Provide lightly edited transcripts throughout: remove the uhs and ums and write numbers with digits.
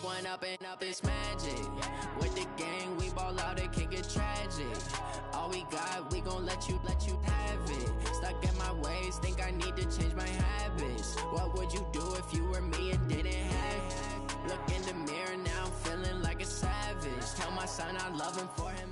One up and up is magic. With the gang, we ball out, it can get tragic. All we got, we gon' let you have it. Stuck in my ways, think I need to change my habits. What would you do if you were me and didn't have it? Look in the mirror, now I'm feeling like a savage. Tell my son I love him for him,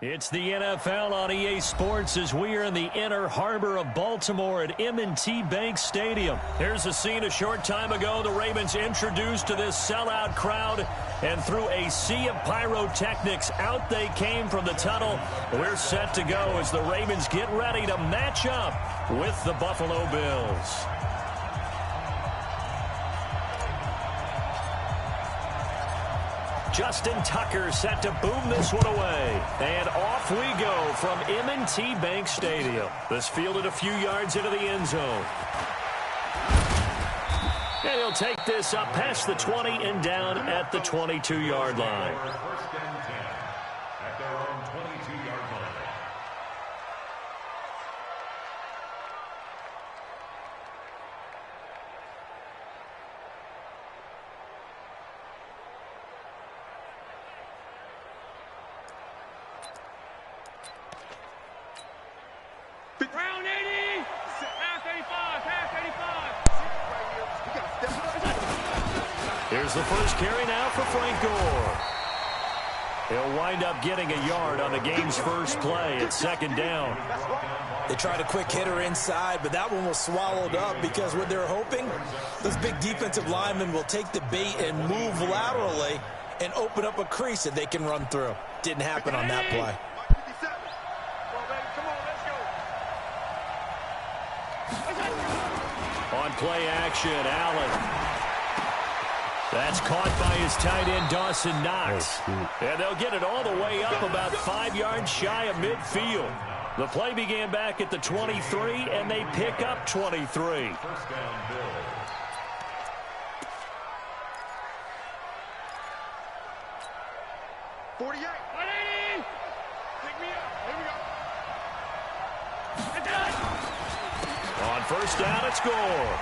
It's the NFL on EA Sports as we are in the inner harbor of Baltimore at M&T Bank Stadium. Here's a scene a short time ago. The Ravens introduced to this sellout crowd, and through a sea of pyrotechnics, out they came from the tunnel. We're set to go as the Ravens get ready to match up with the Buffalo Bills. Justin Tucker set to boom this one away. And off we go from M&T Bank Stadium. This fielded a few yards into the end zone. And he'll take this up past the 20 and down at the 22-yard line. First and 10 at their own 22-yard line. Round 80, half 85, half 85. Here's the first carry now for Frank Gore. He'll wind up getting a yard on the game's first play at second down. They tried a quick hitter inside, but that one was swallowed up because what they're hoping, those big defensive linemen will take the bait and move laterally and open up a crease that they can run through. Didn't happen on that play. On play action, Allen. That's caught by his tight end, Dawson Knox. And they'll get it all the way up about 5 yards shy of midfield. The play began back at the 23, and they pick up 23. First down, Bills. On first down, it's Gore.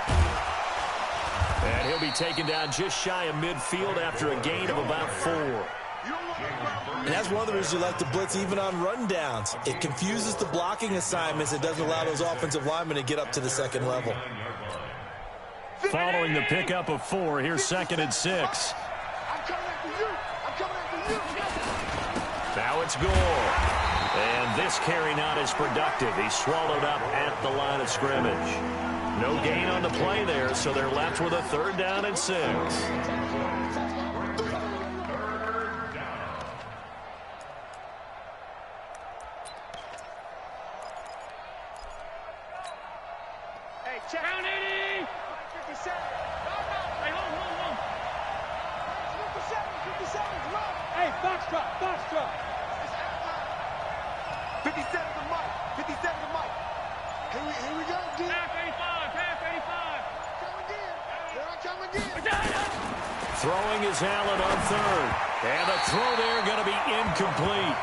And he'll be taken down just shy of midfield after a gain of about 4. And that's one of the reasons you like to blitz even on rundowns. It confuses the blocking assignments. It doesn't allow those offensive linemen to get up to the second level. Following the pickup of 4, here's second and 6. Now it's Gore. And this carry not as productive. He's swallowed up at the line of scrimmage. No gain on the play there, so they're left with a 3rd down and 6. Hey, check. Round 80. 57. Hey, hold. 57, come on. Hey, box drop. 57 to Mike. 57 to Mike. Here we go, dude. Half 85. Here I come again. Throwing is Allen on 3rd. And the throw there going to be incomplete.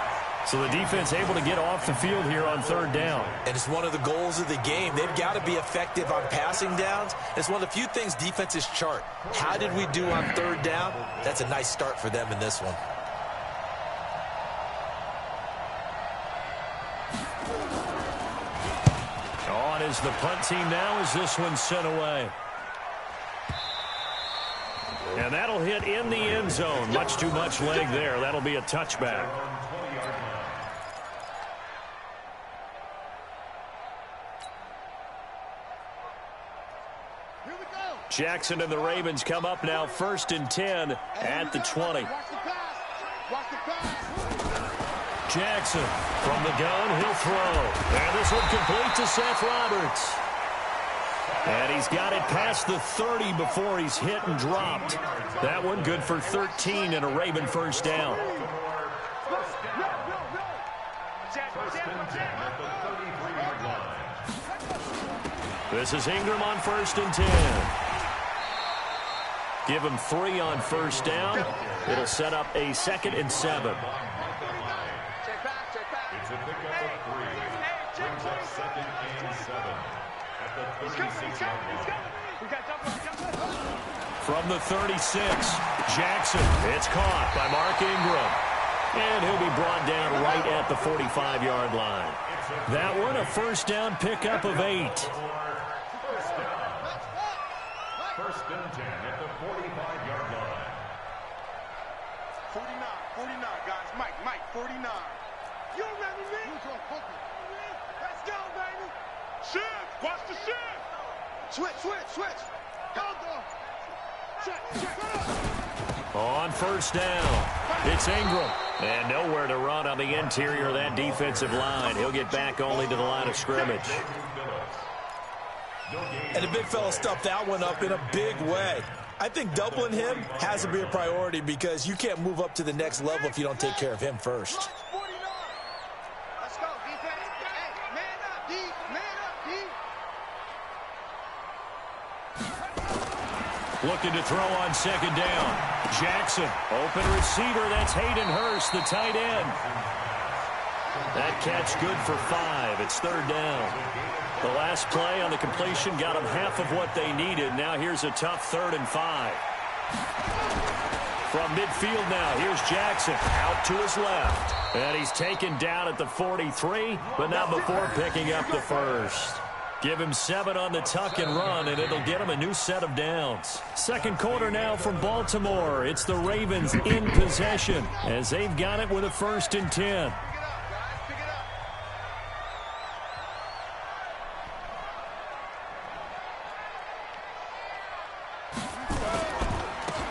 So the defense able to get off the field here on 3rd down. And it's one of the goals of the game. They've got to be effective on passing downs. It's one of the few things defenses chart. How did we do on 3rd down? That's a nice start for them in this one. On is the punt team now as this one's sent away. And that'll hit in the end zone. Much too much leg there. That'll be a touchback. Jackson and the Ravens come up now 1st and 10 at the 20. Jackson from the gun, he'll throw. And this one complete to Seth Roberts. And he's got it past the 30 before he's hit and dropped. That one good for 13 and a Raven 1st down. This is Ingram on 1st and 10. Give him 3 on 1st down. It'll set up a 2nd and 7. It's a pickup of 3. Brings brings up 2nd and 7 at the 36-yard line. From the 36, Jackson. It's caught by Mark Ingram. And he'll be brought down right at the 45-yard line. That one, a first down pickup of 8. First and 10 at the 45-yard line. 49, guys. Mike, 49. You remember me? Let's go, baby. Shift. Watch the shift. Switch. Go. Check. On first down, it's Ingram. And nowhere to run on the interior of that defensive line. He'll get back only to the line of scrimmage. And the big fella stuffed that one up in a big way. I think doubling him has to be a priority because you can't move up to the next level if you don't take care of him first. Let's go, defense. Hey, man up, D. Looking to throw on second down. Jackson, open receiver. That's Hayden Hurst, the tight end. That catch good for 5. It's third down. The last play on the completion got them half of what they needed. Now here's a tough 3rd and 5. From midfield now, here's Jackson out to his left. And he's taken down at the 43, but not before picking up the first. Give him 7 on the tuck and run, and it'll get him a new set of downs. Second quarter now from Baltimore. It's the Ravens in possession as they've got it with a 1st and 10.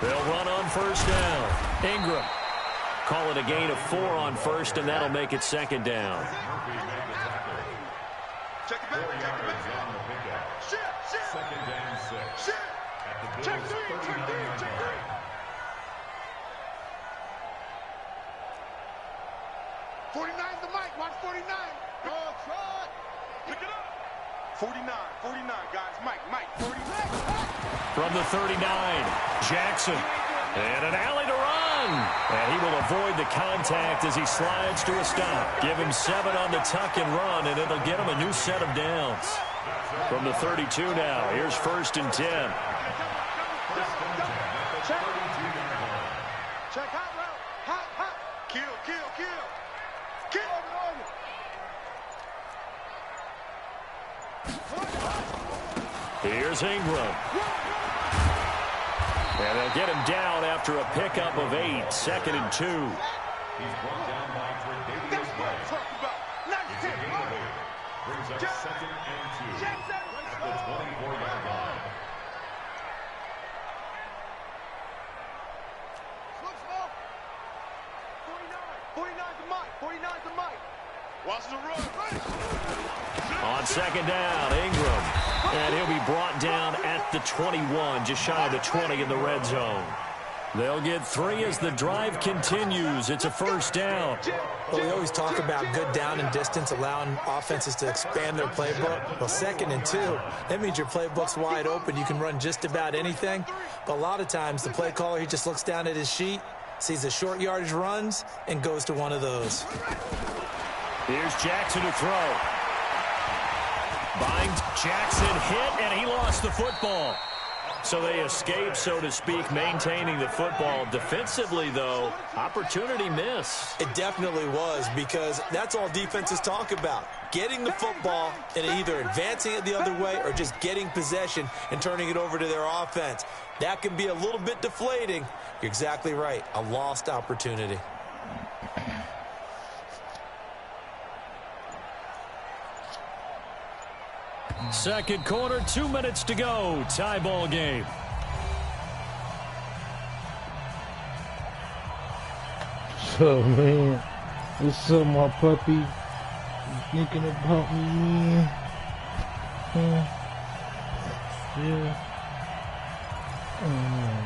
They'll run on first down. Ingram. Call it a gain of 4 on first, and that'll make it second down. Check it back. Shift. 2nd and 6. Shift. At the Check Bills' 3. 39-yard line. 49 the mic. Watch 49. Go, Trot. Pick it up. 49, guys. Mike, 49. From the 39, Jackson. And an alley to run. And he will avoid the contact as he slides to a stop. Give him 7 on the tuck and run, and it'll get him a new set of downs. From the 32 now, here's 1st and 10. Check hot route. Hot. Kill. Here's Ingram. And they'll get him down after a pickup of 8. 2nd and 2. He's brought down by Tre'Davious White. It's a gain of 8. Brings up 2nd and 2 at the 24-yard line. Watch the run. On second down, Ingram. And he'll be brought down at the 21, just shy of the 20 in the red zone. They'll get 3 as the drive continues. It's a first down. Well, we always talk about good down and distance, allowing offenses to expand their playbook. Well, 2nd and 2, that means your playbook's wide open. You can run just about anything. But a lot of times, the play caller, he just looks down at his sheet, sees the short yardage runs, and goes to one of those. Here's Jackson to throw. Jackson hit, and he lost the football. So they escape, so to speak, maintaining the football. Defensively, though, opportunity miss. It definitely was, because that's all defenses talk about. Getting the football and either advancing it the other way or just getting possession and turning it over to their offense. That can be a little bit deflating. You're exactly right. A lost opportunity. Second quarter, 2 minutes to go. Tie ball game. So, man, what's up, my puppy? You thinking about me, man? Huh? Yeah. Oh, man.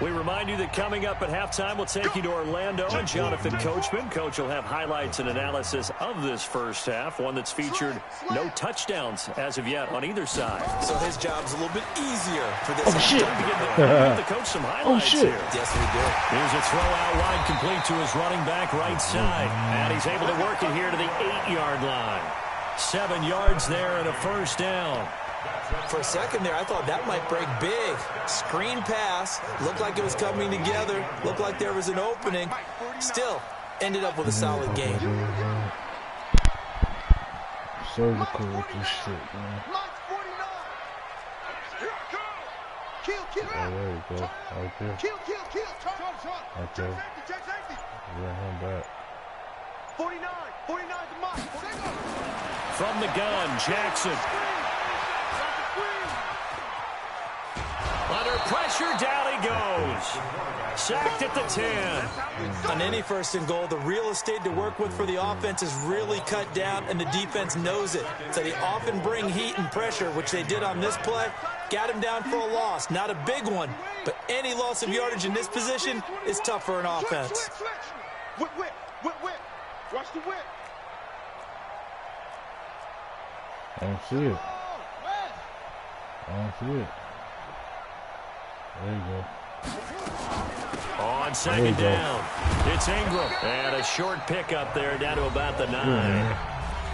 We remind you that coming up at halftime, we'll take you to Orlando and Jonathan Coachman. Coach will have highlights and analysis of this first half, one that's featured no touchdowns as of yet on either side. So his job's a little bit easier for this. Oh, shit. Give the coach some highlights here. Yes, we do. Here's a throw out wide, complete to his running back right side. And he's able to work it here to the 8-yard line. 7 yards there and a first down. For a second there, I thought that might break big. Screen pass. Looked like it was coming together. Looked like there was an opening. Still, ended up with a solid game. Surgical with this shit, man. Oh, there you go. Right there. Right there. Run him back. 49 to Mike. From the gun, Jackson. Under pressure, down he goes. Sacked at the 10. On any first and goal, the real estate to work with for the offense is really cut down, and the defense knows it. So they often bring heat and pressure, which they did on this play. Got him down for a loss. Not a big one, but any loss of yardage in this position is tough for an offense. Whip. Watch the whip. I don't see it. There you go. On second down, it's Ingram. And a short pickup there down to about the 9.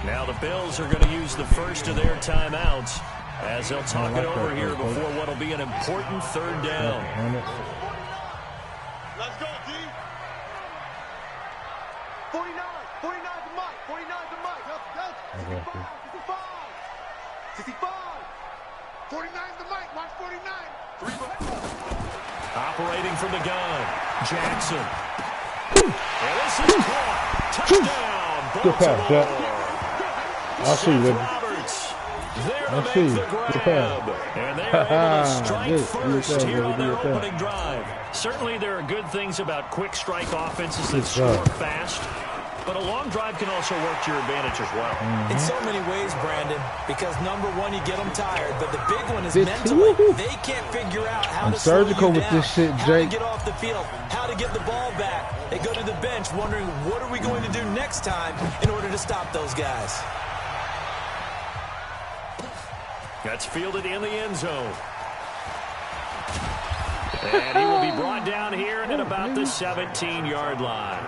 Now the Bills are going to use the first of their timeouts as they'll talk it over here before what will be an important third down. Let's go, D. 49 to Mike. 65. 49 to Mike. Watch 49. Operating from the gun, Jackson. And this is caught. Touchdown, Good pass, Jack. I see you, baby. Roberts. There I to see make you. the Good grab. pass. And they are able to strike Good. first Good here pass, on their baby. Good opening pass. drive. Certainly there are good things about quick strike offenses that Good score job. fast. But a long drive can also work to your advantage as well. In so many ways, Brandon, because number one, you get them tired, but the big one is This mentally. too. They can't figure out how I'm to slow surgical you with down, this shit, how Jake. to get off the field, how to get the ball back. They go to the bench wondering, what are we going to do next time in order to stop those guys? That's fielded in the end zone. And he will be brought down here at about the 17-yard line.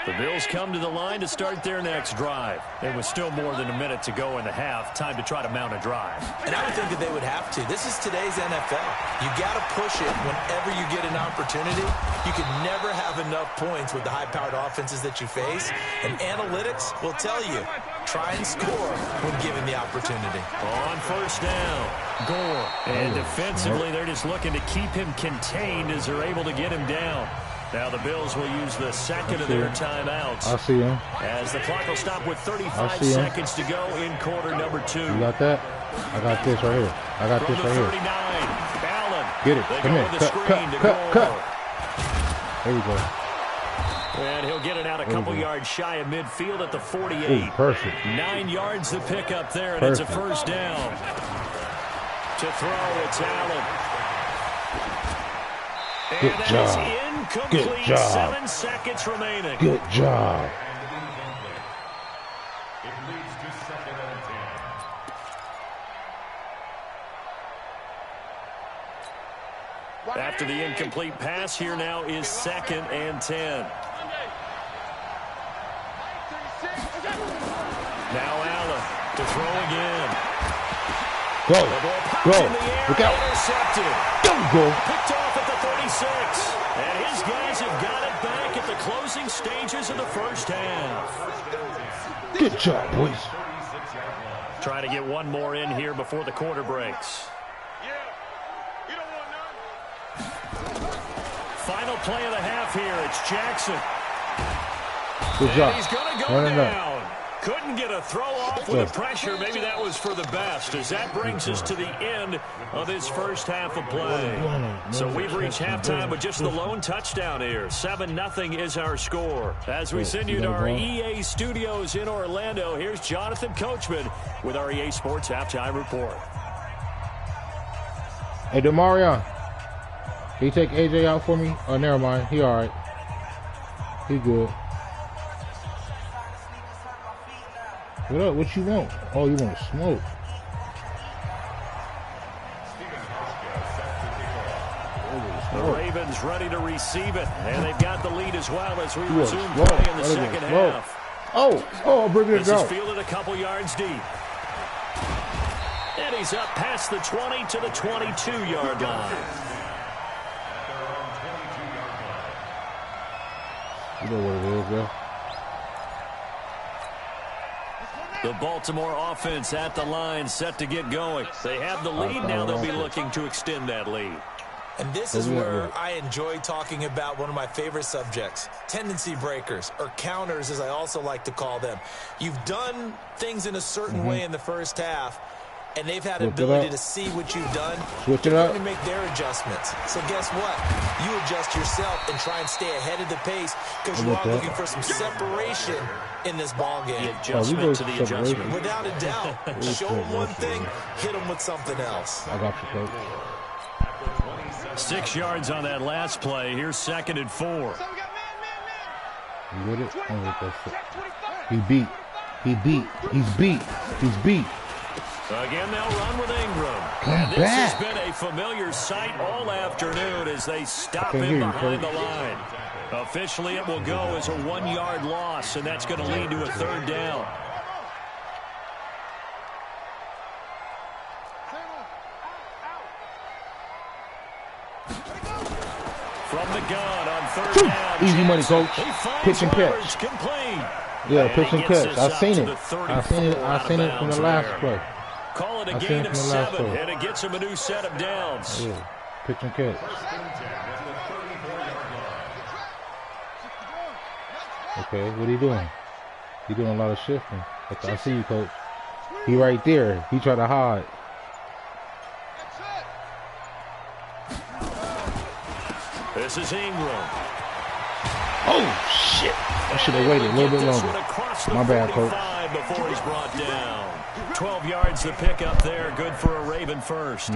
The Bills come to the line to start their next drive. There was still more than a minute to go in the half. Time to try to mount a drive. And I would think that they would have to. This is today's NFL. You got to push it whenever you get an opportunity. You can never have enough points with the high-powered offenses that you face. And analytics will tell you, try and score when given the opportunity. On first down, Gore. And defensively, they're just looking to keep him contained as they're able to get him down. Now the Bills will use the second of their timeouts. I see him. As the clock will stop with 35 seconds to go in quarter number 2. You got that? I got this right here. I got From this the right 39, here. Allen. Get it. They Come go here. with the screen to Cut. Gore. There you go. And he'll get it out a couple yards shy of midfield at the 48. Ooh, perfect. 9 yards to pick up there, and it's a first down. To throw, it's Allen. Good and job. Incomplete. Good job. 7 seconds remaining. Good job. It leads to 2nd and 10. After the incomplete pass, here now is 2nd and 10. Now Allen to throw again. Go. Look out. Intercepted. Go. Picked off at the 36. And his guys have got it back at the closing stages of the first half. Good job, boys. Trying to get one more in here before the quarter breaks. Final play of the half here. It's Jackson. Good job. And he's going to go Running down. up. Couldn't get a throw off with the pressure. Maybe that was for the best, as that brings us to the end of this first half of play. So we've reached halftime with just the lone touchdown here. 7-0 is our score. As we send you to our EA studios in Orlando, here's Jonathan Coachman with our EA Sports Halftime Report. Hey, DeMarion, can you take AJ out for me? Oh, never mind. He all right. He good. What up? What you want? Oh, you want to smoke? The Ravens ready to receive it, and they've got the lead as well as we resume play in the second half. Oh, bring it down. This is fielded a couple yards deep. And he's up past the 20 to the 22-yard line. You know what it is, bro. The Baltimore offense at the line, set to get going. They have the lead now. They'll be looking to extend that lead. And this is where I enjoy talking about one of my favorite subjects, tendency breakers, or counters as I also like to call them. You've done things in a certain way in the first half, and they've had ability to see what you've done to make their adjustments. So guess what? You adjust yourself and try and stay ahead of the pace because you are looking for some separation in this ball game. The adjustment to the adjustment. Without a doubt. Show them one thing, hit them with something else. I got you, coach. 6 yards on that last play. Here's 2nd and 4. You with it? I'm with that shit. He's beat. Again, they'll run with Ingram. And this has been a familiar sight all afternoon as they stop him behind the line. Officially, it will go as a 1-yard loss, and that's going to lead to a 3rd down. From the gun on 3rd down. Easy money, coach. Pitch and catch. Complete. Yeah, pitch and catch. I seen it from the last play. Call it a gain of 7, and it gets him a new set of downs. Yeah, pitch and catch. Okay, what are you doing? He doing a lot of shifting. I see you, coach. He right there. He tried to hide. This is Ingram. Oh, shit. I should have waited a little bit longer. My bad, coach. Before he's brought down. 12 yards to pick up there. Good for a Raven first.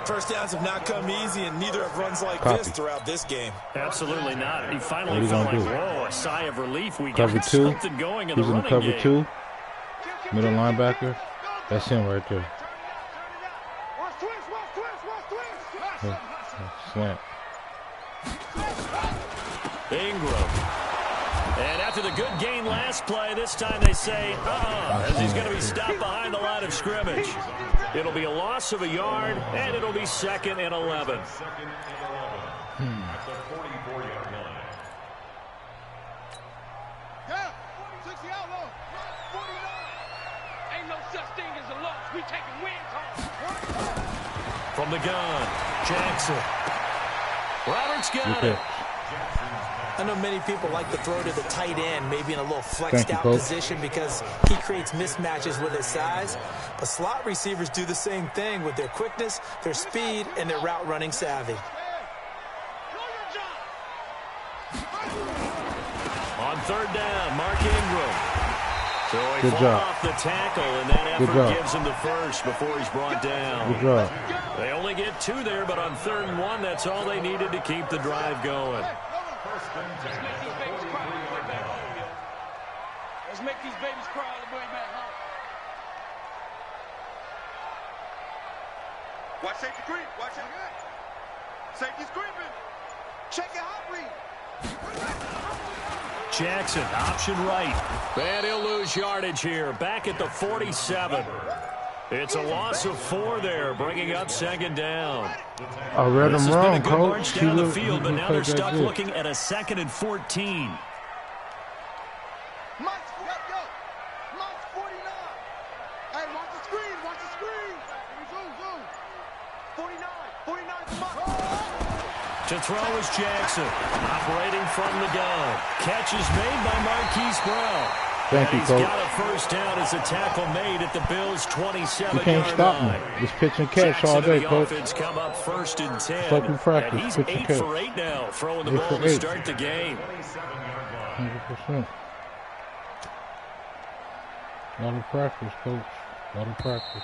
First downs have not come easy, and neither have runs like this throughout this game. Absolutely not. He finally felt like, whoa, a sigh of relief. We cover got two. Something going in the running game. He's in cover 2. Middle linebacker. That's him right there. Slant. Ingram. And after the good gain last play, this time they say, as he's going to be stopped behind the line of scrimmage. It'll be a loss of a yard, and it'll be 2nd and 11. From the gun, Jackson. Roberts got it. I know many people like to throw to the tight end, maybe in a little flexed out position because he creates mismatches with his size. But slot receivers do the same thing with their quickness, their speed, and their route running savvy. On 3rd down, Mark Ingram. So he falls off the tackle, and that effort gives him the first before he's brought down. Good job. They only get 2 there, but on 3rd and 1, that's all they needed to keep the drive going. Let's make these babies cry all the way back home. Watch safety creep. Watch it. Safety's creeping. Check it out, read. Jackson, option right. And he'll lose yardage here. Back at the 47. It's a loss of 4 there, bringing up 2nd down. I read him wrong, coach. March down the field, but now they're stuck looking at a 2nd and 14. To throw is Jackson, operating from the gun. Catch is made by Marquise Brown. Thank you, He's coach. got a first down as a tackle made at the Bills' 27-yard line. You can't stop me. Just pitch and catch all day, coach. Offense come up 1st and 10. Like we practice, And he's pitch and 8 catch. for 8 now, throwing the 8 ball for to 8. start the game. 100%. A lot of practice, coach. A lot of practice.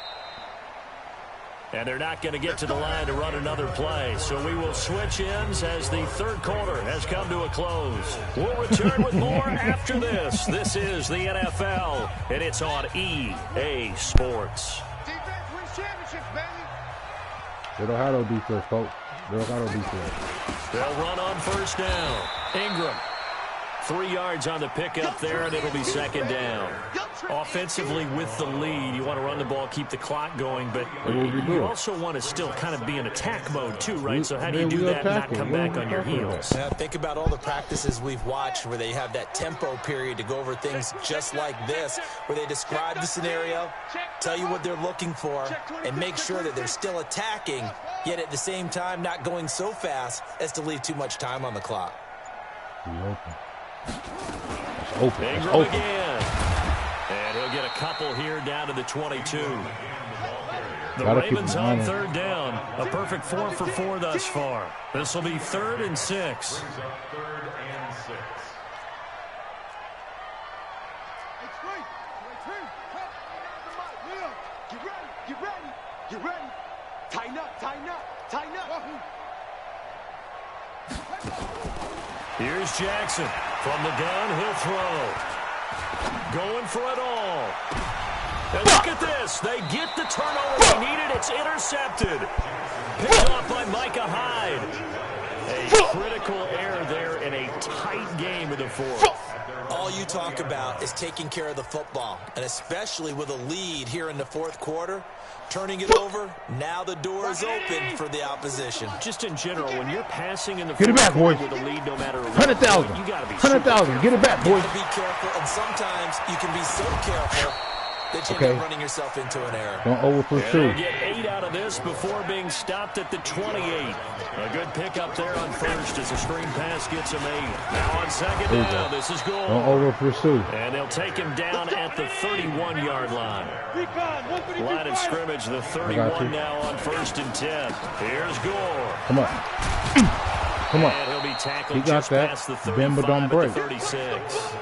And they're not going to get to the line to run another play. So we will switch ends as the third quarter has come to a close. We'll return with more after this. This is the NFL, and it's on EA Sports. Defense wins championships, baby. They don't have no defense, coach. They don't have no defense. They'll run on first down. Ingram. 3 yards on the pickup there, and it'll be second down. Offensively with the lead, you want to run the ball, keep the clock going, but you also want to still kind of be in attack mode too, right? So how do you do that and not come back on your heels? Yeah, think about all the practices we've watched where they have that tempo period to go over things just like this, where they describe the scenario, tell you what they're looking for, and make sure that they're still attacking, yet at the same time not going so fast as to leave too much time on the clock. It's open. It's Ingram open. again. And he'll get a couple here down to the 22. The Gotta keep Ravens an on eye on third down. A perfect 4 for 4 thus far. This will be 3rd and 6. Get ready. Get ready. Tighten up. Tighten up. Tighten up. Here's Jackson. From the gun, he'll throw. Going for it all. And look at this. They get the turnover they needed. It's intercepted. Picked off by Micah Hyde. A critical error there in a tight game in the fourth. All you talk about is taking care of the football, and especially with a lead here in the fourth quarter, turning it over, now the door is open for the opposition. Just in general, when you're passing in the Get it back, boys. with a lead, no matter what, 100,000. you got to be 100,000. Get it back, You boys. have to be careful, and sometimes you can be so careful that you end up running yourself into an error. Don't over And pursue. they'll get 8 out of this before being stopped at the 28. A good pickup there on first as a screen pass gets him 8. Now on second down, this is Don't Gore. over pursue. And they'll take him down at the 31-yard line. Line of scrimmage, the 31 now on 1st and 10. Here's Gore. Come on. Come on. And he'll be tackled He got just that. past the Bend but 35 don't at break. the 36.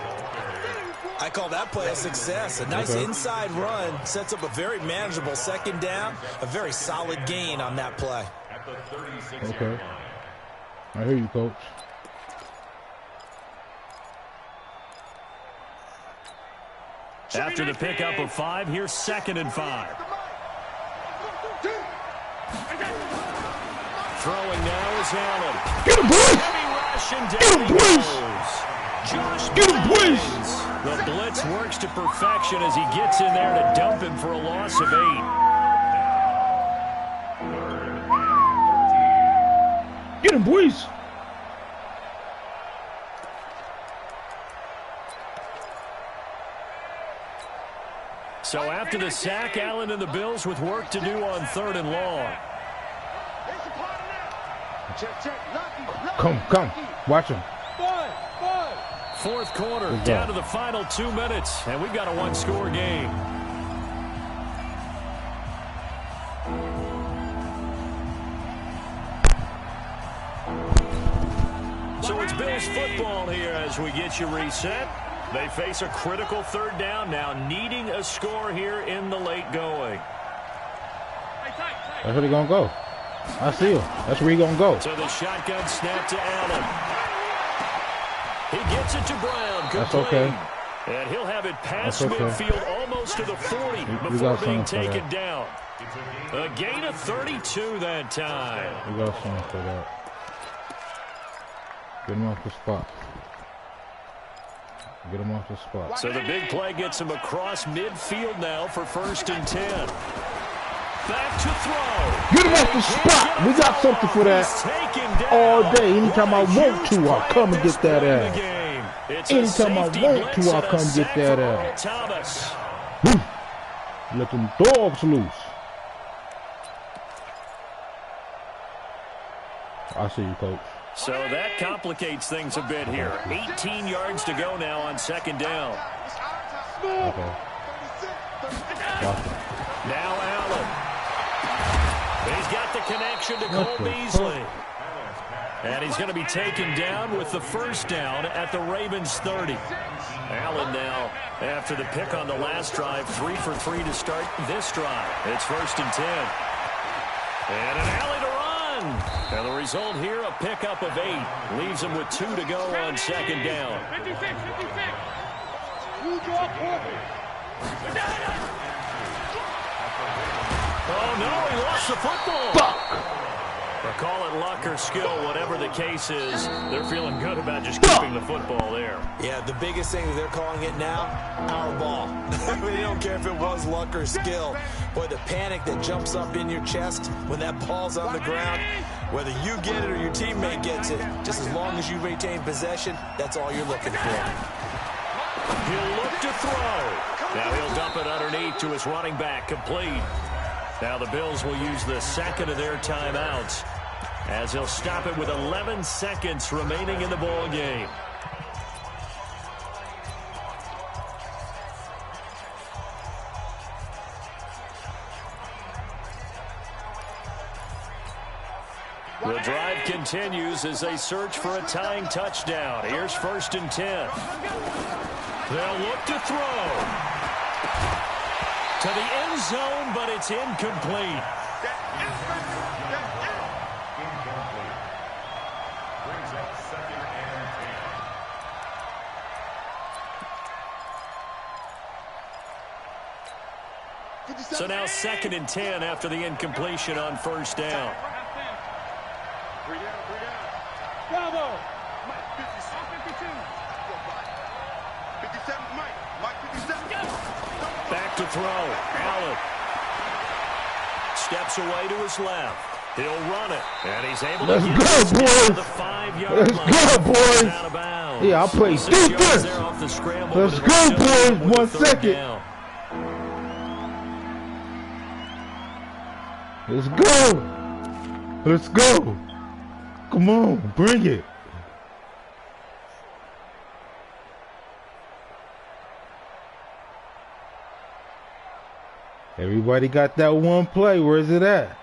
I call that play a success. A nice inside run sets up a very manageable second down, a very solid gain on that play. Okay. I hear you, coach. After the pickup of 5, here's 2nd and 5. Throwing now is Allen. Get him, boys! Heavy rush and Get down him, he boys! goes. Josh Get him, boys! Bynes. The blitz works to perfection as he gets in there to dump him for a loss of 8. Get him, boys! So after the sack, Allen and the Bills with work to do on 3rd and long. Come. Watch him. Fourth quarter, Good down job. to the final 2 minutes, and we've got a 1-score game. So it's Bills football here as we get you reset. They face a critical 3rd down now, needing a score here in the late going. That's where they're going to go. I see him. That's where he's going to go. So the shotgun snap to Allen. He gets it to Brown. Good That's play. okay. And he'll have it past That's okay. midfield almost to the 40 We before got being something for taken that. down. A gain of 32 that time. We got something for that. Get him off the spot. Get him off the spot. So the big play gets him across midfield now for 1st and 10. Back to throw. Get him off the spot. We got something for that all day. Anytime I want to, I'll come and get that ass. Anytime I want to, I'll come get that ass. Thomas. Let them dogs loose. I see you, coach. So that complicates things a bit here. 18 yards to go now on 2nd down. Okay. Now Allen. He's got the connection to Cole Beasley. And he's going to be taken down with the first down at the Ravens 30. Allen now, after the pick on the last drive, 3 for 3 to start this drive. It's 1st and 10. And an alley to run. And the result here, a pickup of 8. Leaves him with 2 to go on 2nd down. 56. Oh, no, he lost the football. Fuck! Or call it luck or skill, whatever the case is, they're feeling good about just keeping the football there. Yeah, the biggest thing that they're calling it now, our ball. They don't care if it was luck or skill. Boy, the panic that jumps up in your chest when that ball's on the ground, whether you get it or your teammate gets it, just as long as you retain possession, that's all you're looking for. He'll look to throw. Now he'll dump it underneath to his running back, complete. Now the Bills will use the second of their timeouts as he'll stop it with 11 seconds remaining in the ball game. The drive continues as they search for a tying touchdown. Here's 1st and 10. They'll look to throw. To the end zone, but it's incomplete. Brings up 2nd and 10. So now 2nd and 10 after the incompletion on 1st down. 3 down. Bravo! Mike 52. 57, Mike 57. Back to throw. Allen steps away to his left. He'll run it, and he's able to get the 5-yard line. Let's go, boys. Out of bounds. Yeah, I'll play defense. Let's go, boys. 1 second. Down. Let's go. Let's go. Come on, bring it. Everybody got that one play. Where's it at?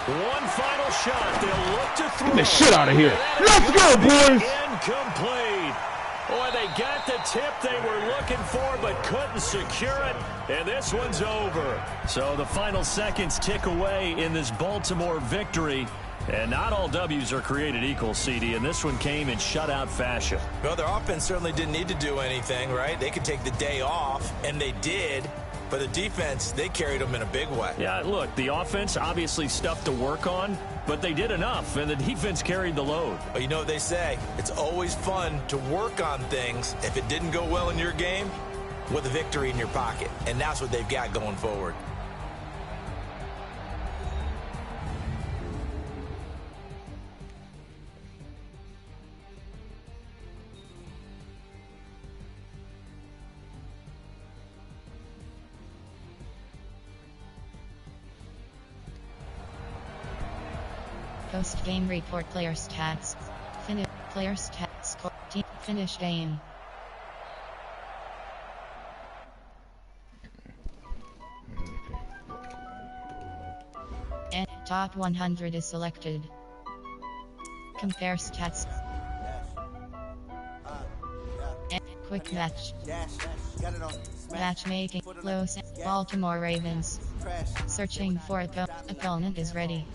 One final shot. They'll look to throw. Get the shit out of here. Let's go, boys. Incomplete. Boy, they got the tip they were looking for, but couldn't secure it. And this one's over. So the final seconds tick away in this Baltimore victory. And not all W's are created equal, CD, and this one came in shutout fashion. Well, their offense certainly didn't need to do anything, right? They could take the day off, and they did. But the defense, they carried them in a big way. Yeah, look, the offense obviously stuff to work on, but they did enough, and the defense carried the load. But you know what they say? It's always fun to work on things if it didn't go well in your game with a victory in your pocket. And that's what they've got going forward. Post-game report. Player stats. Player stats. Score. Team. Finish game. And top 100 is selected. Compare stats. And quick match. Matchmaking. Close. Baltimore Ravens. Searching for opponent is ready.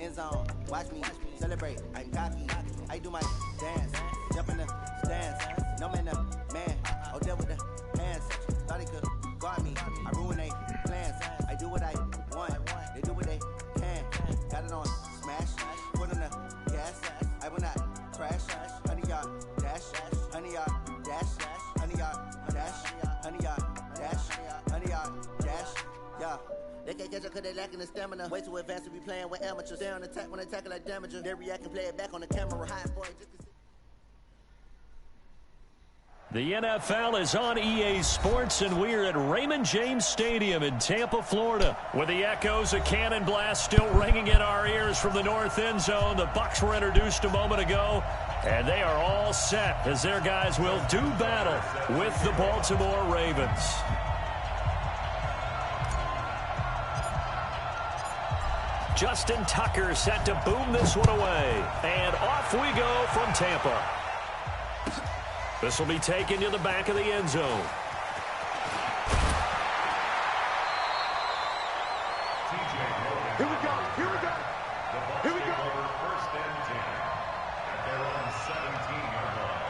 End zone, watch me celebrate. I'm cocky. I do my dance, jump in the stands. No man, man. Oh, there with the hands. Thought he could guard me. I ruin they plans. I do what I want. They do what they can. Got it on smash. Put on the gas. I will not crash. 100-yard dash. 100-yard dash. 100-yard dash. 100-yard dash. 100-yard dash. Yeah. They can't catch up cause they lacking the stamina. Way too advanced to be playing with amateurs. Stay on attack when they tackle like damager. They react and play it back on the camera. High boy, just The NFL is on EA Sports, and we're at Raymond James Stadium in Tampa, Florida, with the echoes of cannon blast still ringing in our ears from the north end zone. The Bucs were introduced a moment ago, and they are all set as their guys will do battle with the Baltimore Ravens. Justin Tucker set to boom this one away, and off we go from Tampa. This will be taken to the back of the end zone. Here we go. Here we go. Here we go. First and 10 at their own 17-yard line.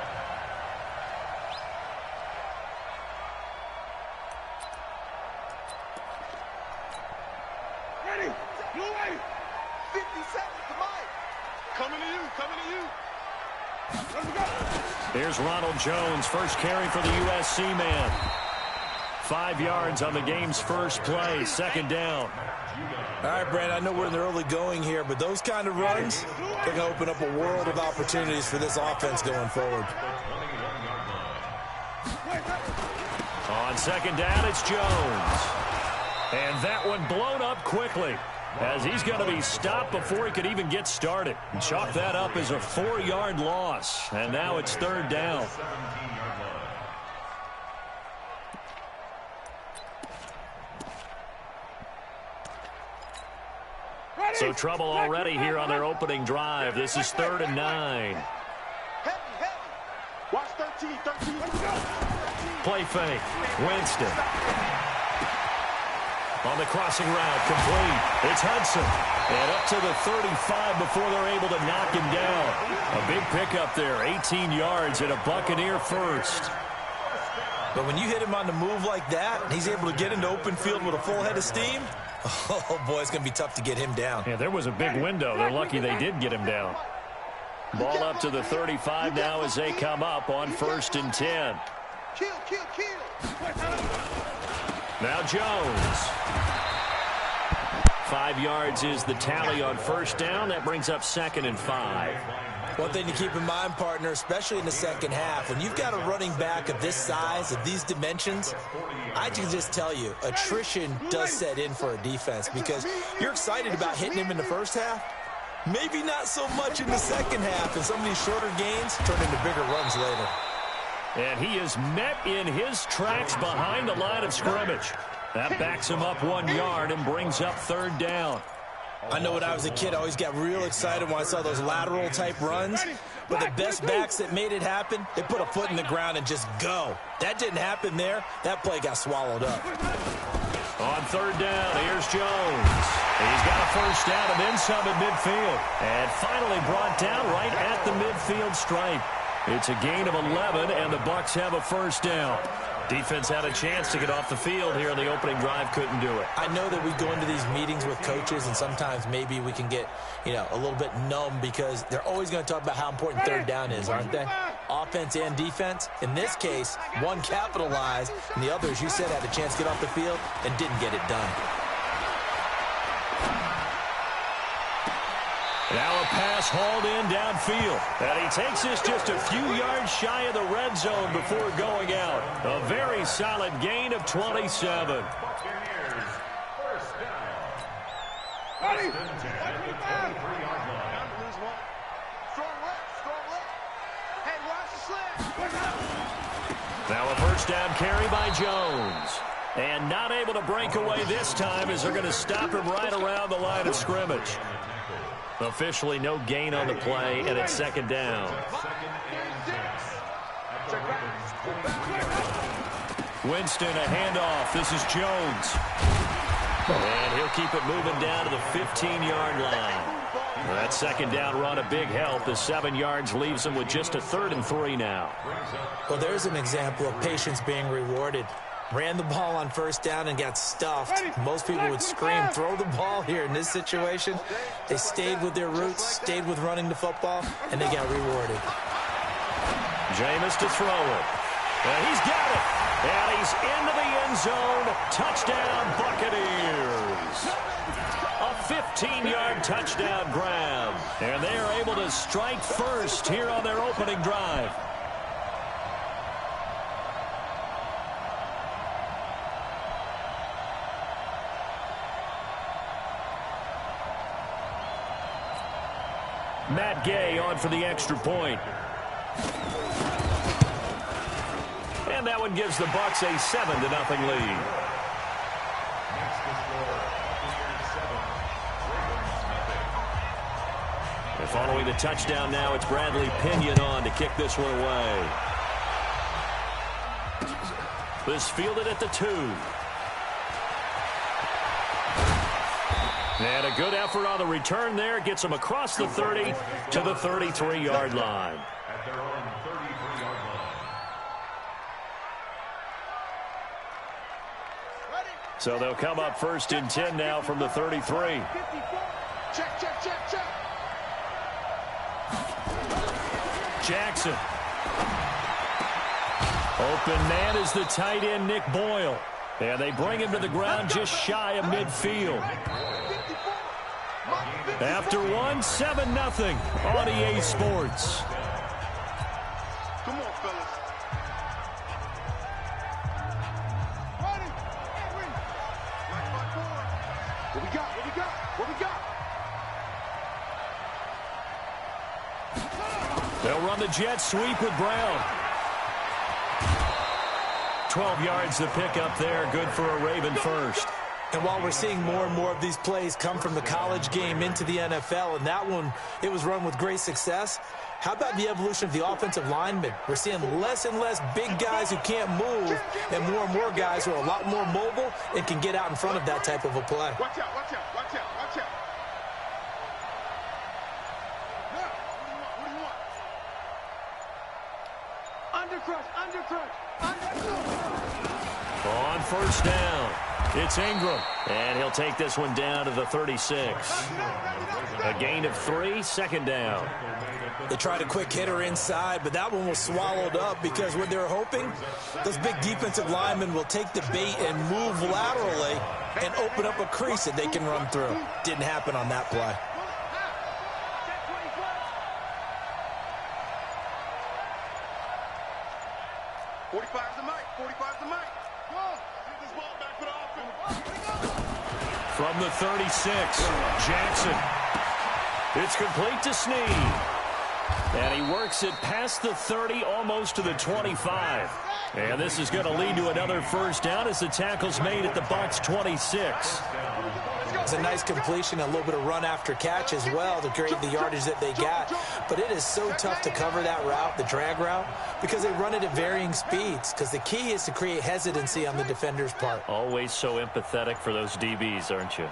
Ready. Blue way. 50 seconds to Mike. Coming to you. Coming to you. Let's go. Here's Ronald Jones, first carry for the USC man. 5 yards on the game's first play, second down. All right, Brand, I know we're in the early going here, but those kind of runs, they're going to open up a world of opportunities for this offense going forward. On second down, it's Jones. And that one blown up quickly, as he's going to be stopped before he could even get started. And chalk that up as a 4-yard loss. And now it's third down. So trouble already here on their opening drive. This is 3rd and 9. Watch 13. Let's go. Play fake. Winston. On the crossing route, complete. It's Hudson. And up to the 35 before they're able to knock him down. A big pickup there, 18 yards and a Buccaneer first. But when you hit him on the move like that, and he's able to get into open field with a full head of steam, oh, boy, it's going to be tough to get him down. Yeah, there was a big window. They're lucky they did get him down. Ball up to the 35 now as they come up on 1st and 10. Kill. Now Jones. 5 yards is the tally on first down. That brings up 2nd and 5. One thing to keep in mind, partner, especially in the second half, when you've got a running back of this size, of these dimensions, I can just tell you, attrition does set in for a defense because you're excited about hitting him in the first half. Maybe not so much in the second half, and some of these shorter gains turn into bigger runs later. And he is met in his tracks behind the line of scrimmage. That backs him up 1 yard and brings up 3rd down. I know when I was a kid, I always got real excited when I saw those lateral-type runs. But the best backs that made it happen, they put a foot in the ground and just go. That didn't happen there. That play got swallowed up. On 3rd down, here's Jones. He's got a first down and then some at midfield. And finally brought down right at the midfield stripe. It's a gain of 11, and the Bucs have a first down. Defense had a chance to get off the field here in the opening drive, couldn't do it. I know that we go into these meetings with coaches, and sometimes maybe we can get, a little bit numb because they're always going to talk about how important 3rd down is, aren't they? Offense and defense. In this case, one capitalized, and the other, as you said, had a chance to get off the field and didn't get it done. Now a pass hauled in downfield. And he takes this just a few yards shy of the red zone before going out. A very solid gain of 27. Now a first down carry by Jones. And not able to break away this time as they're going to stop him right around the line of scrimmage. Officially no gain on the play, and it's 2nd down. Winston, a handoff. This is Jones. And he'll keep it moving down to the 15-yard line. That 2nd down run, a big help. The 7 yards leaves him with just a 3rd and 3 now. Well, there's an example of patience being rewarded. Ran the ball on first down and got stuffed. Most people would scream, throw the ball here. In this situation, they stayed with their roots, stayed with running the football, and they got rewarded. Jameis to throw it. And he's got it. And he's into the end zone. Touchdown, Buccaneers. A 15-yard touchdown grab. And they are able to strike first here on their opening drive. Matt Gay on for the extra point. And that one gives the Bucks a 7-0 lead. And following the touchdown now, it's Bradley Pinion on to kick this one away. This fielded at the 2. And a good effort on the return there. Gets him across the 30 to the 33-yard line. At their own 33-yard line. So they'll come up first and 10 now from the 33. Check, check, check, check. Jackson. Open man is the tight end, Nick Boyle. And they bring him to the ground just shy of midfield. After one, 7-0 on EA Sports. Come on, fellas. What we got? What we got? What we got? They'll run the jet sweep with Brown. 12 yards to pick up there. Good for a Raven first. And while we're seeing more and more of these plays come from the college game into the NFL, and that one, it was run with great success, how about the evolution of the offensive linemen? We're seeing less and less big guys who can't move and more guys who are a lot more mobile and can get out in front of that type of a play. Watch out, watch out, watch out, watch out. Now, what do you want? Undercrush, undercrush, undercrush. On first down, it's Ingram. And he'll take this one down to the 36. A gain of 3, second down. They tried a quick hitter inside, but that one was swallowed up because what they're hoping, those big defensive linemen will take the bait and move laterally and open up a crease that they can run through. Didn't happen on that play. From the 36, Jackson. It's complete to Snead. And he works it past the 30, almost to the 25. And this is going to lead to another first down as the tackle's made at the Bucks 26. It's a nice completion, a little bit of run after catch as well to create the yardage that they got. But it is so tough to cover that route, the drag route, because they run it at varying speeds. Because the key is to create hesitancy on the defender's part. Always so empathetic for those DBs, aren't you?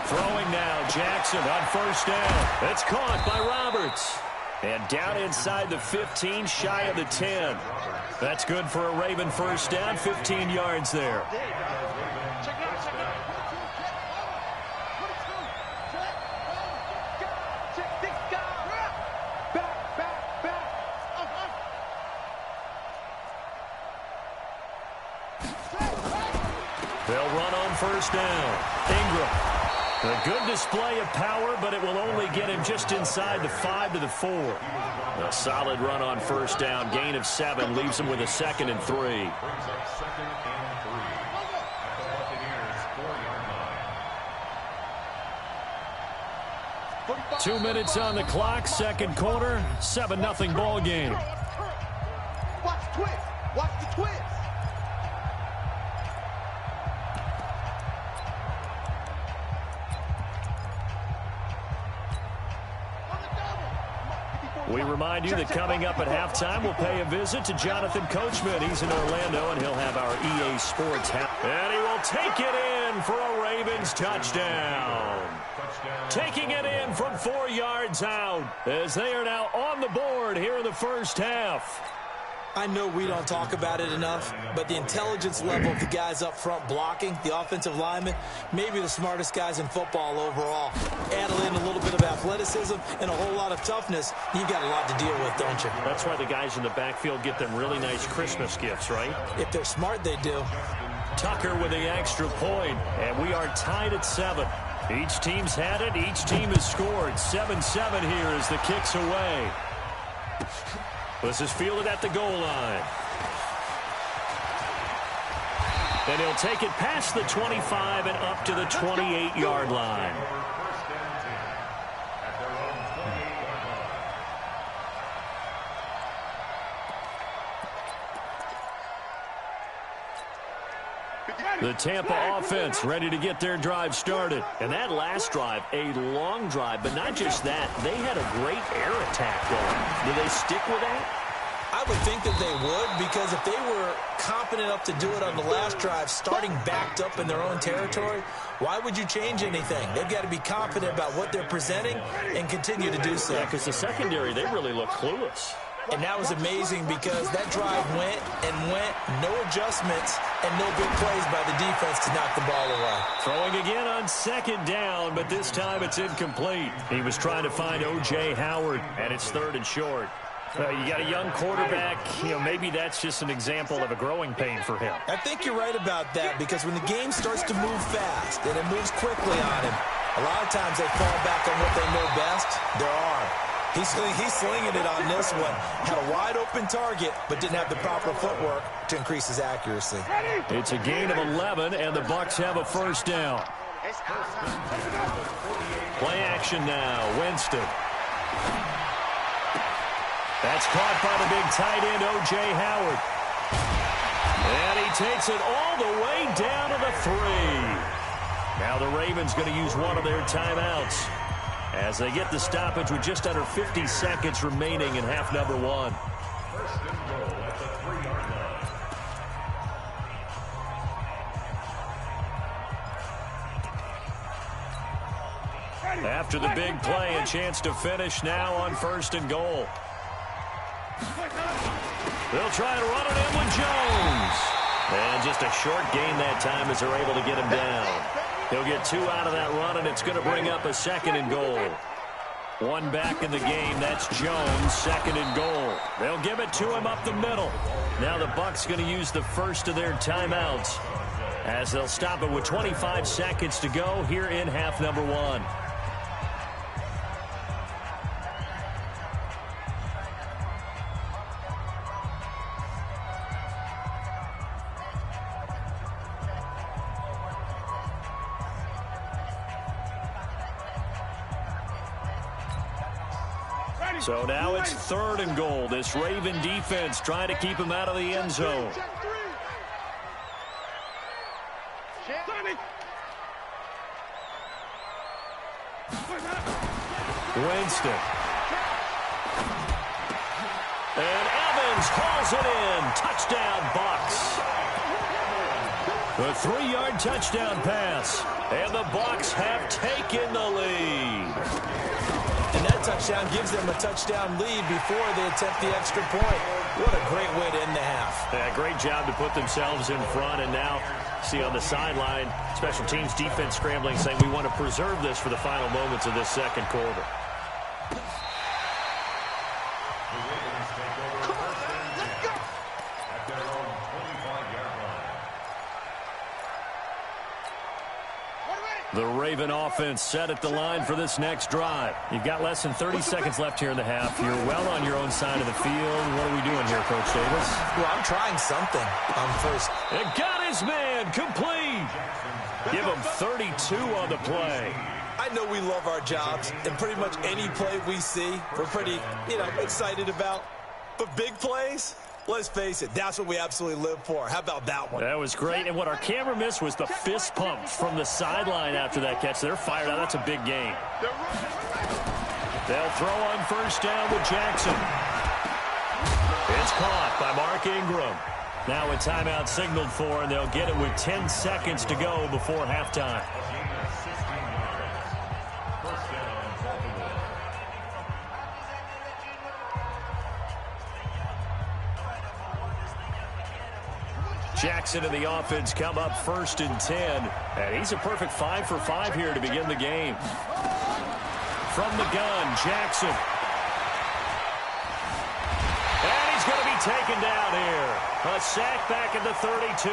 Throwing now, Jackson on first down. That's caught by Roberts. And down inside the 15, shy of the 10. That's good for a Raven first down, 15 yards there. They'll run on first down. Ingram. A good display of power, but it will only get him just inside the 5 to the 4. A solid run on first down. Gain of 7 leaves him with a 2nd and 3. Brings up 2nd and 3 at the Buccaneers 4-yard line. 2 minutes on the clock, second quarter, 7-0 ball game. Watch the twist. Watch the twist. We remind you that coming up at halftime, we'll pay a visit to Jonathan Coachman. He's in Orlando, and he'll have our EA Sports hat. And he will take it in for a Ravens touchdown. Taking it in from 4 yards out as they are now on the board here in the first half. I know we don't talk about it enough, but the intelligence level of the guys up front blocking, the offensive linemen, maybe the smartest guys in football overall. Add in a little bit of athleticism and a whole lot of toughness, you've got a lot to deal with, don't you? That's why the guys in the backfield get them really nice Christmas gifts, right? If they're smart, they do. Tucker with the extra point, and we are tied at 7. Each team's had it. Each team has scored. 7-7 here as the kick's away. This is fielded at the goal line. And he'll take it past the 25 and up to the 28-yard line. The Tampa offense ready to get their drive started. And that last drive, a long drive, but not just that. They had a great air attack going. Do they stick with that? I would think that they would, because if they were confident enough to do it on the last drive, starting backed up in their own territory, why would you change anything? They've got to be confident about what they're presenting and continue to do so. Yeah, because the secondary, they really look clueless. And that was amazing because that drive went and went, no adjustments, and no big plays by the defense to knock the ball away. Throwing again on second down, but this time it's incomplete. He was trying to find O.J. Howard, and it's 3rd and short. You got a young quarterback, maybe that's just an example of a growing pain for him. I think you're right about that, because when the game starts to move fast and it moves quickly on him, a lot of times they fall back on what they know best, their arm. He's slinging it on this one. Had a wide open target, but didn't have the proper footwork to increase his accuracy. It's a gain of 11, and the Bucs have a first down. Play action now, Winston. That's caught by the big tight end, O.J. Howard. And he takes it all the way down to the 3. Now the Ravens going to use one of their timeouts as they get the stoppage with just under 50 seconds remaining in half number 1. After the big play, a chance to finish now on 1st and goal. They'll try to run it in with Jones. And just a short gain that time as they're able to get him down. He'll get 2 out of that run, and it's going to bring up a 2nd and goal. 1 back in the game. That's Jones, 2nd and goal. They'll give it to him up the middle. Now the Bucs going to use the first of their timeouts as they'll stop it with 25 seconds to go here in half number 1. So now it's 3rd and goal. This Raven defense trying to keep him out of the end zone. Winston. And Evans calls it in. Touchdown, Bucs. The 3-yard touchdown pass. And the Bucs have taken the lead. And that touchdown gives them a touchdown lead before they attempt the extra point. What a great way to end the half. Yeah, great job to put themselves in front. And now, see on the sideline, special teams defense scrambling, saying we want to preserve this for the final moments of this second quarter. The Raven offense set at the line for this next drive. You've got less than 30 seconds left here in the half. You're well on your own side of the field. What are we doing here, Coach Davis? Well, I'm trying something on first. And got his man complete. Give him 32 on the play. I know we love our jobs, and pretty much any play we see, we're pretty, excited about. But big plays, let's face it, that's what we absolutely live for. How about that one? That was great. And what our camera missed was the fist pump from the sideline after that catch. They're fired out. That's a big game. They'll throw on first down with Jackson. It's caught by Mark Ingram. Now a timeout signaled for, and they'll get it with 10 seconds to go before halftime. Jackson and the offense come up 1st and 10. And he's a perfect 5 for 5 here to begin the game. From the gun, Jackson. And he's going to be taken down here. A sack back at the 32.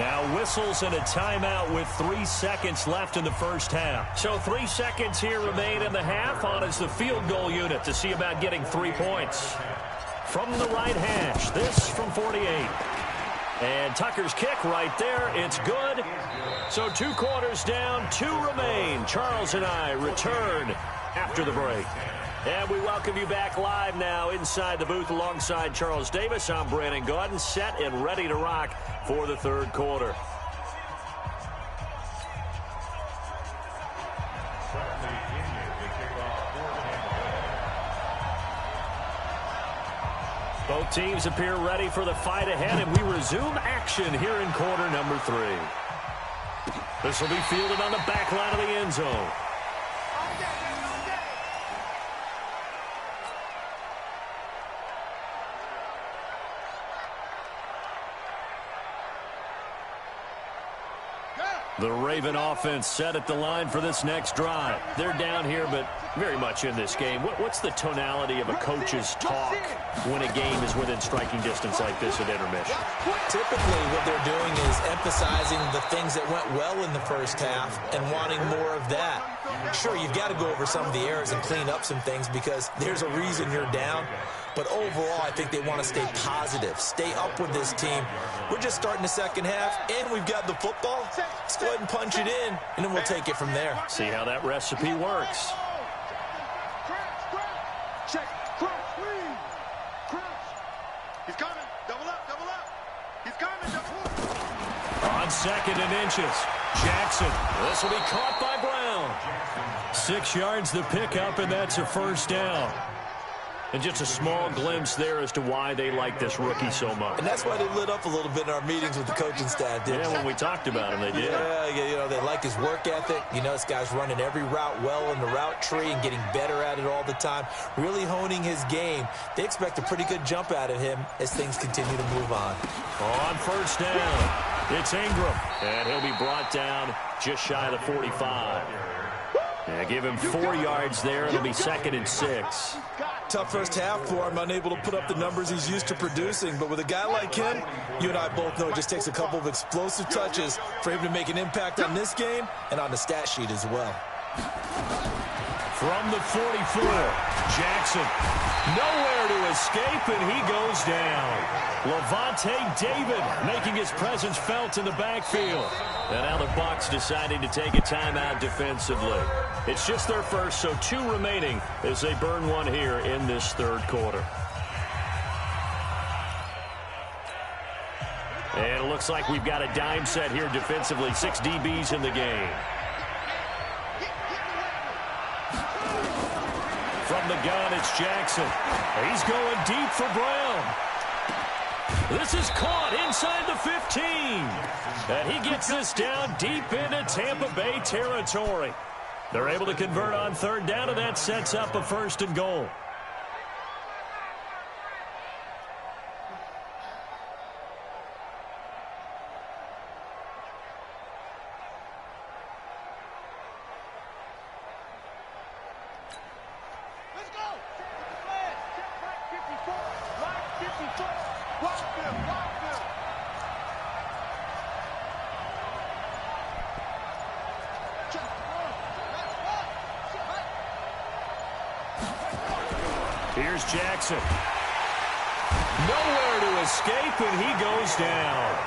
Now whistles and a timeout with 3 seconds left in the first half. So 3 seconds here remain in the half. On is the field goal unit to see about getting 3 points. From the right hash, this from 48. And Tucker's kick right there. It's good. So 2 quarters down, 2 remain. Charles and I return after the break. And we welcome you back live now inside the booth alongside Charles Davis. I'm Brandon Gaudin, set and ready to rock for the third quarter. Both teams appear ready for the fight ahead, and we resume action here in quarter number 3. This will be fielded on the back line of the end zone. The Raven offense set at the line for this next drive. They're down here, but very much in this game. What's the tonality of a coach's talk when a game is within striking distance like this at intermission? Typically, what they're doing is emphasizing the things that went well in the first half and wanting more of that. Sure, you've got to go over some of the errors and clean up some things because there's a reason you're down. But overall, I think they want to stay positive, stay up with this team. We're just starting the second half, and we've got the football. Let's go ahead and punch it in, and then we'll take it from there. See how that recipe works. Check, cross, lead, cross. He's coming, double up, double up. He's coming, double up. On 2nd and inches, Jackson. This will be caught by Brown. 6 yards the pickup, and that's a first down. And just a small glimpse there as to why they like this rookie so much. And that's why they lit up a little bit in our meetings with the coaching staff, didn't they? Yeah, when we talked about him, they did. Yeah, you know, they like his work ethic. You know, this guy's running every route well in the route tree and getting better at it all the time, really honing his game. They expect a pretty good jump out of him as things continue to move on. On first down, it's Ingram. And he'll be brought down just shy of the 45. Yeah, give him 4 yards there. It'll be 2nd and 6. Tough first half for him, unable to put up the numbers he's used to producing. But with a guy like him, you and I both know it just takes a couple of explosive touches for him to make an impact on this game and on the stat sheet as well. From the 44, Jackson. Nowhere to escape, and he goes down. Lavonte David making his presence felt in the backfield. And now the Bucs deciding to take a timeout defensively. It's just their first, so 2 remaining as they burn one here in this third quarter. And it looks like we've got a dime set here defensively. 6 DBs in the game. From the gun, it's Jackson. He's going deep for Brown. This is caught inside the 15. And he gets this down deep into Tampa Bay territory. They're able to convert on 3rd down, and that sets up a 1st and goal. Here's Jackson. Nowhere to escape, and he goes down.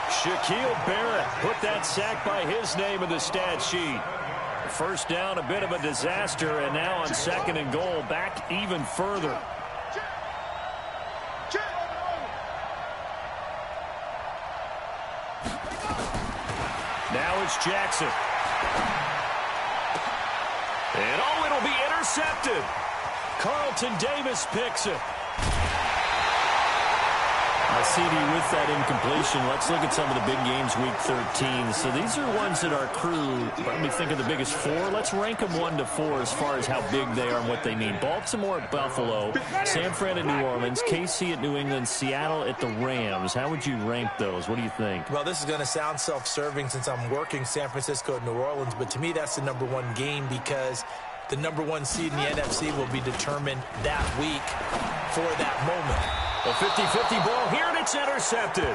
Shaquille Barrett put that sack by his name in the stat sheet. First down, a bit of a disaster, and now on 2nd and goal, back even further. Now it's Jackson. And oh, it'll be intercepted. Carlton Davis picks it. CD, with that incompletion, let's look at some of the big games week 13. So these are ones that our crew, let me think of the biggest 4. Let's rank them 1 to 4 as far as how big they are and what they mean. Baltimore at Buffalo, San Fran at New Orleans, KC at New England, Seattle at the Rams. How would you rank those? What do you think? Well, this is going to sound self-serving since I'm working San Francisco at New Orleans, but to me that's the #1 game because the #1 seed in the NFC will be determined that week for that moment. A 50-50 ball here, and it's intercepted.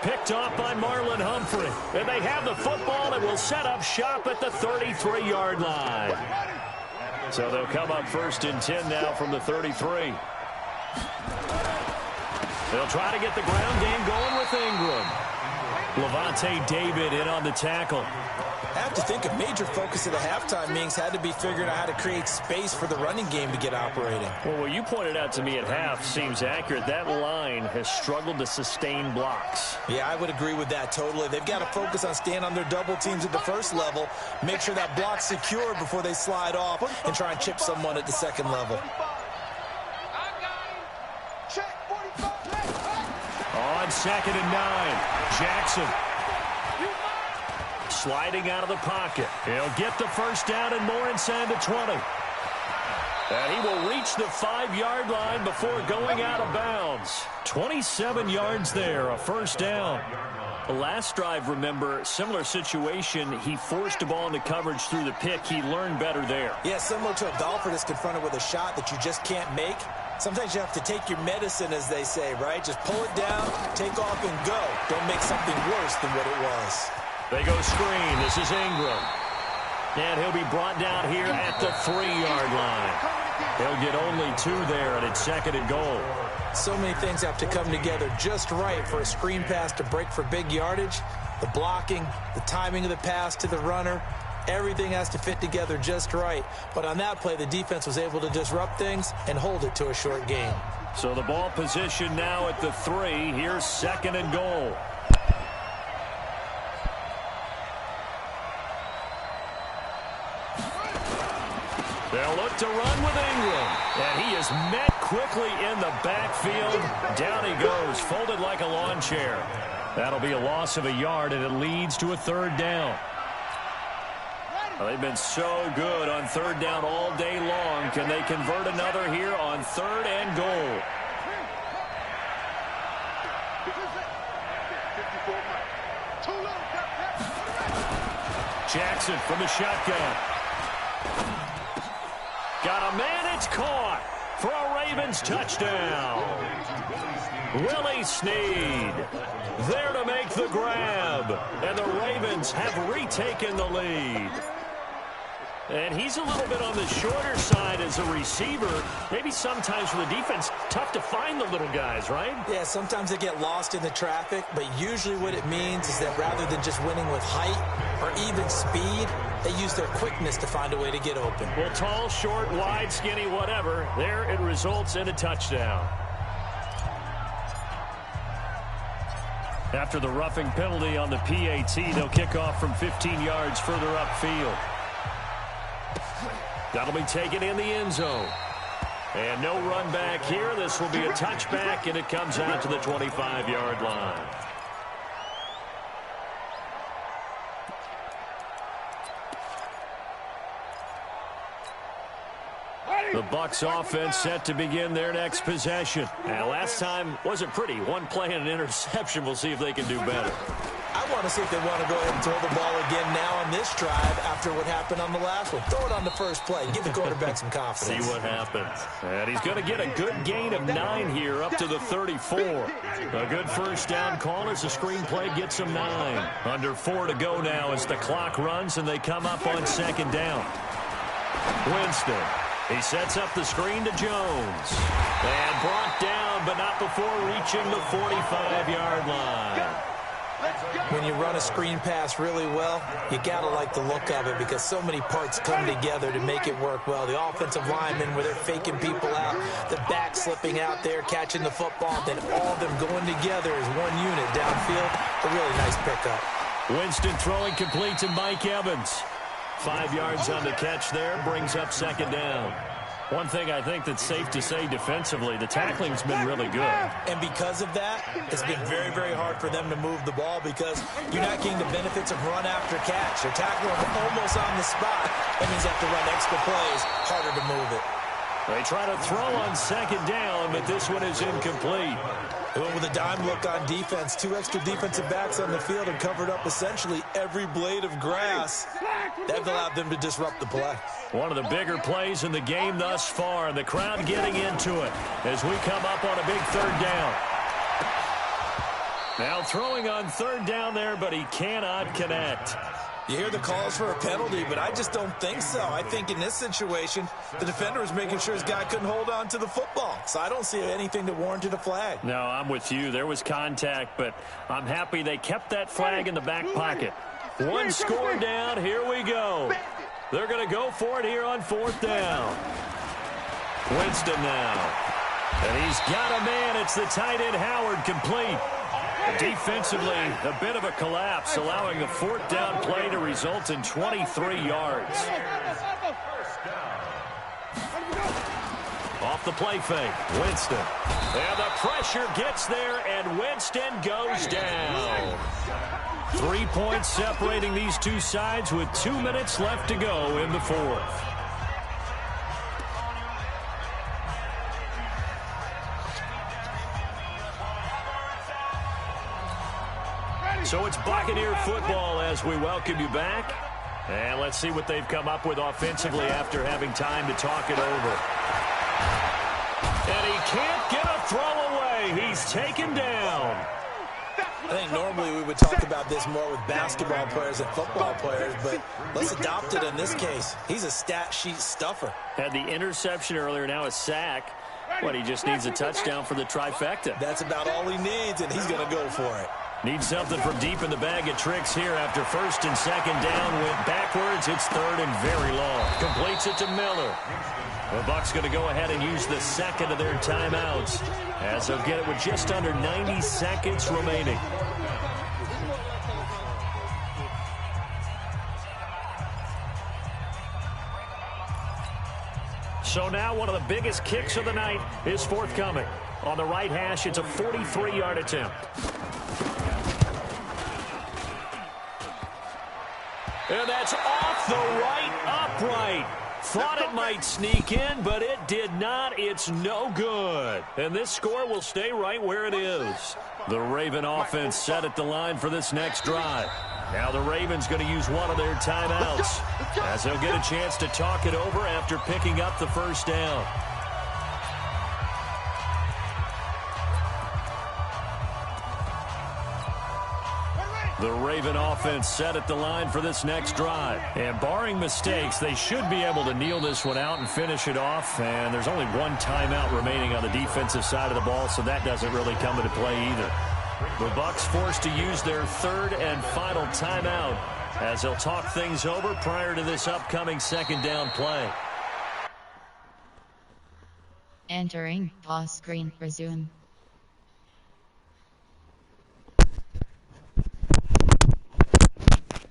Picked off by Marlon Humphrey. And they have the football and will set up shop at the 33-yard line. So they'll come up 1st and 10 now from the 33. They'll try to get the ground game going with Ingram. Lavonte David in on the tackle. I have to think a major focus of the halftime meetings had to be figuring out how to create space for the running game to get operating. Well, what you pointed out to me at half seems accurate. That line has struggled to sustain blocks. Yeah, I would agree with that totally. They've got to focus on staying on their double teams at the first level, make sure that block's secure before they slide off, and try and chip someone at the second level. on 2nd and 9. Jackson sliding out of the pocket. He'll get the first down and more inside the 20. And he will reach the 5-yard line before going out of bounds. 27 yards there, a first down. The last drive, remember, similar situation. He forced the ball into coverage through the pick. He learned better there. Yeah, similar to a golfer that's confronted with a shot that you just can't make. Sometimes you have to take your medicine, as they say, right? Just pull it down, take off, and go. Don't make something worse than what it was. They go screen. This is Ingram. And he'll be brought down here at the 3-yard line. He'll get only 2 there, and it's 2nd and goal. So many things have to come together just right for a screen pass to break for big yardage. The blocking, the timing of the pass to the runner, everything has to fit together just right. But on that play, the defense was able to disrupt things and hold it to a short game. So the ball position now at the 3. Here's 2nd and goal. They'll look to run with Ingram. And he is met quickly in the backfield. Down he goes, folded like a lawn chair. That'll be a loss of a yard, and it leads to a 3rd down. Well, they've been so good on 3rd down all day long. Can they convert another here on 3rd and goal? Jackson from the shotgun. Got a man, it's caught for a Ravens touchdown. Willie Snead there to make the grab, and the Ravens have retaken the lead. And he's a little bit on the shorter side as a receiver. Maybe sometimes for the defense, tough to find the little guys, right? Yeah, sometimes they get lost in the traffic, but usually what it means is that rather than just winning with height or even speed, they use their quickness to find a way to get open. Well, tall, short, wide, skinny, whatever, there it results in a touchdown. After the roughing penalty on the PAT, they'll kick off from 15 yards further upfield. That'll be taken in the end zone. And no run back here. This will be a touchback, and it comes out to the 25-yard line. The Bucs offense set to begin their next possession. And last time wasn't pretty. One play and an interception. We'll see if they can do better. I want to see if they want to go ahead and throw the ball again now on this drive after what happened on the last one. Throw it on the first play. Give the quarterback some confidence. See what happens. And he's going to get a good gain of 9 here up to the 34. A good first down call as the screen play gets him 9. Under 4 to go now as the clock runs and they come up on 2nd down. Winston. He sets up the screen to Jones. And brought down, but not before reaching the 45-yard line. When you run a screen pass really well, you got to like the look of it because so many parts come together to make it work well. The offensive linemen, where they're faking people out, the back slipping out there, catching the football, then all of them going together as one unit downfield. A really nice pickup. Winston throwing complete to Mike Evans. 5 yards on the catch there, brings up 2nd down. One thing I think that's safe to say defensively, the tackling's been really good. And because of that, it's been very, very hard for them to move the ball because you're not getting the benefits of run after catch. They're tackling almost on the spot. That means you have to run extra plays, harder to move it. They try to throw on 2nd down, but this one is incomplete. They went with a dime look on defense. 2 extra defensive backs on the field and covered up essentially every blade of grass. That allowed them to disrupt the play. One of the bigger plays in the game thus far, and the crowd getting into it as we come up on a big 3rd down. Now throwing on 3rd down there, but he cannot connect. You hear the calls for a penalty, but I just don't think so. I think in this situation, the defender was making sure his guy couldn't hold on to the football. So I don't see anything that warranted a flag. No, I'm with you. There was contact, but I'm happy they kept that flag in the back pocket. One score down. Here we go. They're going to go for it here on 4th down. Winston now. And he's got a man. It's the tight end Howard, complete. Defensively, a bit of a collapse, allowing the 4th down play to result in 23 yards. off the play fake. Winston. And the pressure gets there, and Winston goes down. 3 points separating these two sides with 2 minutes left to go in the fourth. So it's Buccaneer football as we welcome you back. And let's see what they've come up with offensively after having time to talk it over. And he can't get a throw away. He's taken down. I think normally we would talk about this more with basketball players and football players, but let's adopt it in this case. He's a stat sheet stuffer. Had the interception earlier, now a sack. But he just needs a touchdown for the trifecta. That's about all he needs, and he's going to go for it. Needs something from deep in the bag of tricks here after first and second down. Went backwards. It's third and very long. Completes it to Miller. The Bucs going to go ahead and use the second of their timeouts as they'll get it with just under 90 seconds remaining. So now one of the biggest kicks of the night is forthcoming. On the right hash, it's a 43-yard attempt. And that's off the right upright. Thought it might sneak in, but it did not. It's no good. And this score will stay right where it is. The Raven offense set at the line for this next drive. Now the Ravens going to use one of their timeouts as they'll get a chance to talk it over after picking up the first down. The Raven offense set at the line for this next drive. And barring mistakes, they should be able to kneel this one out and finish it off. And there's only one timeout remaining on the defensive side of the ball, so that doesn't really come into play either. The Bucs forced to use their third and final timeout as they'll talk things over prior to this upcoming second down play. Entering pause screen. Resume.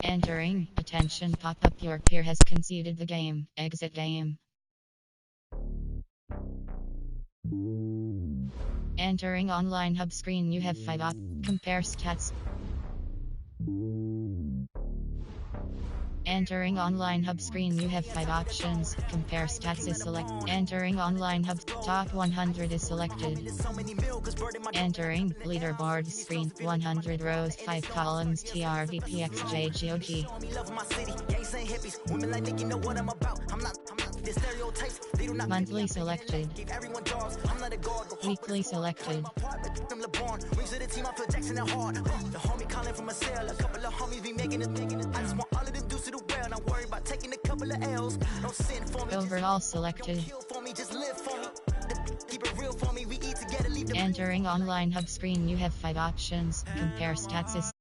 Entering, attention pop-up, your peer has conceded the game, exit game. Entering online hub screen, you have 5 op, compare stats. Entering online hub screen, you have 5 options, compare stats is select. Entering online hub, top 100 is selected. Entering leaderboard screen, 100 rows, 5 columns, TRVPXJGOG. Monthly selected. Weekly selected. Overall selected. Entering online hub screen, you have 5 options, compare stats is